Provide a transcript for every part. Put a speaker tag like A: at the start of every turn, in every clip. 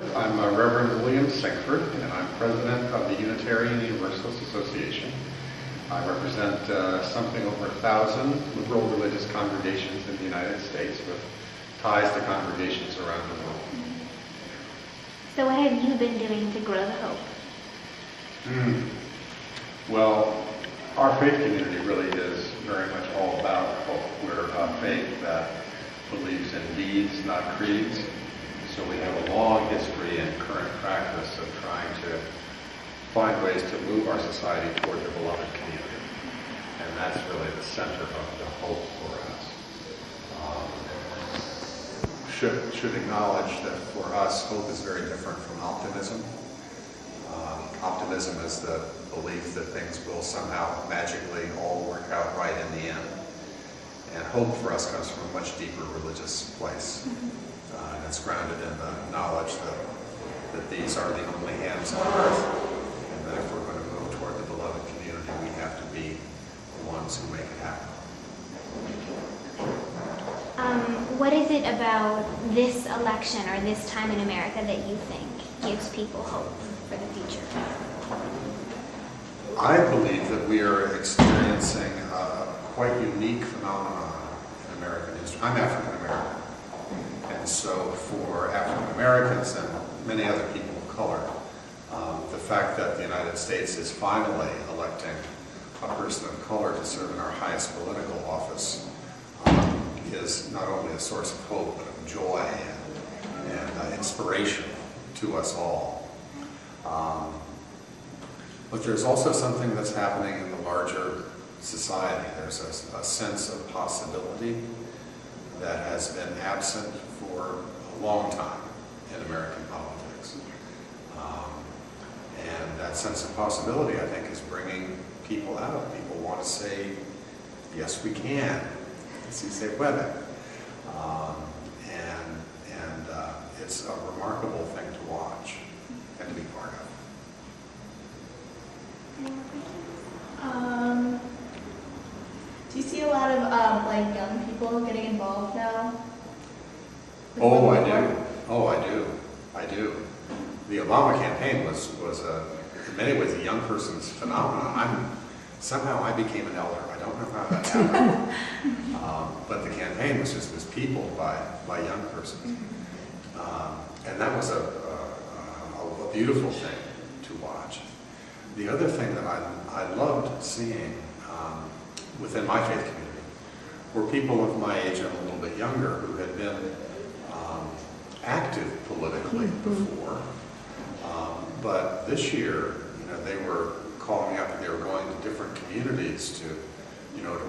A: I'm Reverend William Sinkford, and I'm president of the Unitarian Universalist Association. I represent something over 1,000 liberal religious congregations in the United States with ties to congregations around the world.
B: So what have you been doing to grow the hope?
A: Well, our faith community really is very much all about hope. We're a faith that believes in deeds, not creeds. So we have a long history and current practice of trying to find ways to move our society toward the beloved community. And that's really the center of the hope for us. Should acknowledge that for us, hope is very different from optimism. Optimism is the belief that things will somehow magically all work out right in the end. And hope for us comes from a much deeper religious place. And it's grounded in the knowledge that these are the only hands on earth, and that if we're going to move toward the beloved community, we have to be the ones who make it happen.
B: What is it about this election or this time in America that you think gives people hope for the future?
A: I believe that we are experiencing a quite unique phenomenon in American history. I'm African American. And so for African Americans and many other people of color, the fact that the United States is finally electing a person of color to serve in our highest political office is not only a source of hope, but of joy and inspiration to us all. But there's also something that's happening in the larger society. There's a sense of possibility that has been absent for a long time in American politics. And that sense of possibility, I think, is bringing people out. People want to say, yes, we can. Si se puede. And it's a remarkable thing to watch and to be part of.
C: Do you see a lot of like young people getting involved now?
A: Oh, I do. Oh, I do. I do. The Obama campaign was in many ways a young person's phenomenon. Somehow I became an elder. I don't know how that happened. But the campaign was peopled by young persons. And that was a beautiful thing to watch. The other thing that I loved seeing within my faith community were people of my age and a little bit younger who had been active politically before. But this year, they were calling up and they were going to different communities to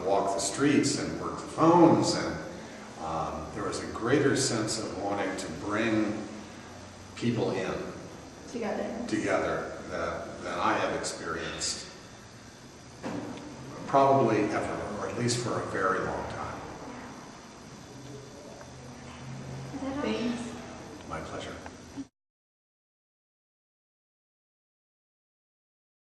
A: walk the streets and work the phones, and there was a greater sense of wanting to bring people in together than I have experienced probably ever, or at least for a very long